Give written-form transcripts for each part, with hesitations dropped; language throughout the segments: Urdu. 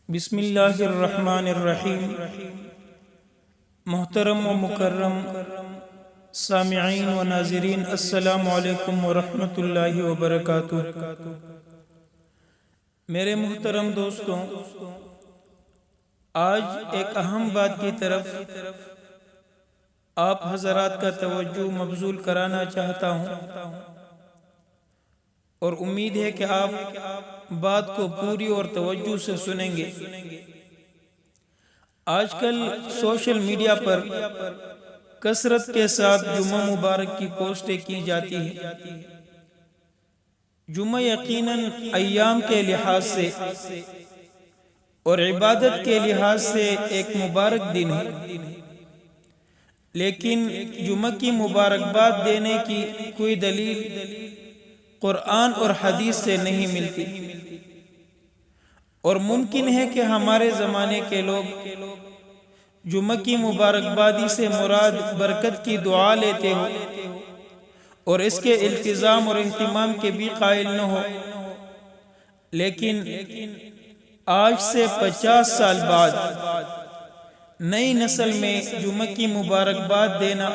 بسم اللہ الرحمن الرحیم۔ محترم و مکرم سامعین و ناظرین، السلام علیکم ورحمۃ اللہ وبرکاتہ۔ میرے محترم دوستوں، آج ایک اہم بات کی طرف آپ حضرات کا توجہ مبذول کرانا چاہتا ہوں، اور امید ہے کہ آپ بات کو پوری اور توجہ سے سنیں گے۔ آج کل سوشل میڈیا پر کثرت کے ساتھ جمعہ مبارک کی پوسٹیں کی جاتی ہیں۔ جمعہ یقیناً ایام کے لحاظ سے اور عبادت کے لحاظ سے ایک مبارک دن ہے، لیکن جمعہ کی مبارکباد دینے کی کوئی دلیل قرآن اور حدیث سے نہیں ملتی، اور ممکن ہے کہ ہمارے زمانے کے لوگ جمعہ کی مبارکبادی سے مراد برکت کی دعا لیتے ہو اور اس کے التزام اور اہتمام کے بھی قائل نہ ہو، لیکن آج سے 50 سال بعد نئی نسل میں جمعہ کی مبارکباد دینا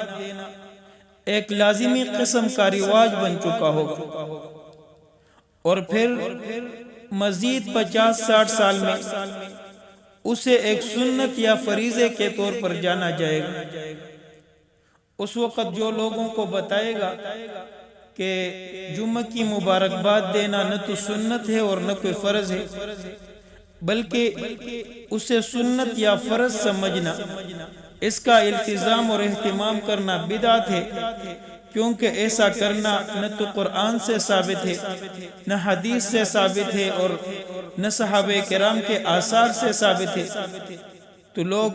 ایک لازمی قسم کا رواج بن چکا ہوگا، اور پھر مزید 50-60 سال میں اسے ایک سنت یا فریضے کے طور پر جانا جائے گا۔ اس وقت جو لوگوں کو بتائے گا کہ جمعہ کی مبارکباد دینا نہ تو سنت ہے اور نہ کوئی فرض ہے، بلکہ اسے سنت یا فرض سمجھنا، اس کا التزام اور اہتمام کرنا بدعت ہے، کیونکہ ایسا کرنا نہ تو قرآن سے ثابت ہے، نہ حدیث سے ثابت ہے، اور نہ صحابہ کرام کے آثار سے ثابت ہے۔ تو لوگ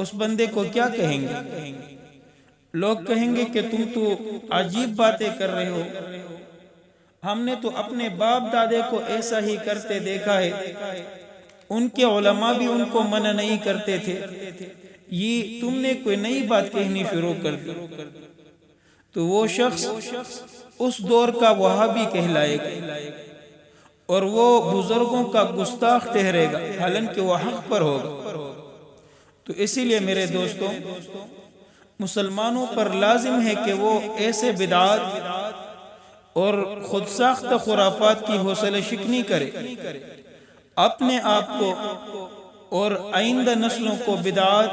اس بندے کو کیا کہیں گے؟ لوگ کہیں گے کہ تم تو عجیب باتیں کر رہے ہو، ہم نے تو اپنے باپ دادے کو ایسا ہی کرتے دیکھا ہے، ان کے علماء بھی ان کو منع نہیں کرتے تھے، یہ تم نے کوئی نئی بات کہنی شروع کر دی۔ تو وہ شخص اس دور کا وہابی کہلائے گا، اور وہ بزرگوں کا گستاخ ٹھہرے گا، حالانکہ وہ حق پر ہوگا۔ تو اسی لیے میرے دوستوں، مسلمانوں پر لازم ہے کہ وہ ایسے بدعات اور خود ساختہ خرافات کی حوصلہ شکنی کرے، اپنے آپ کو اور آئندہ نسلوں کو بدعات،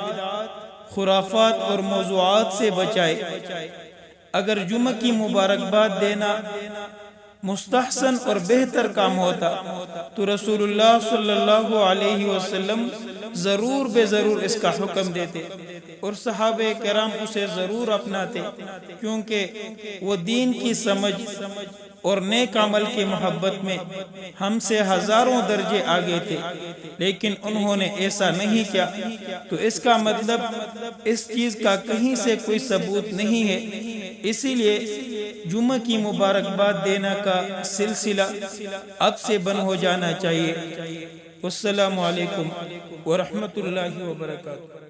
خرافات اور موضوعات سے بچائے۔ اگر جمعہ کی مبارکباد دینا مستحسن اور بہتر کام ہوتا تو رسول اللہ صلی اللہ علیہ وسلم ضرور بے ضرور اس کا حکم دیتے، اور صحابہ کرام اسے ضرور اپناتے، کیونکہ وہ دین کی سمجھ اور نیک عمل کی محبت میں ہم سے ہزاروں درجے آگے تھے، لیکن انہوں نے ایسا نہیں کیا۔ تو اس کا مطلب اس چیز کا کہیں سے کوئی ثبوت نہیں ہے، اسی لیے جمعہ کی مبارکباد دینا کا سلسلہ اب سے بند ہو جانا چاہیے۔ السلام علیکم ورحمۃ اللہ وبرکاتہ۔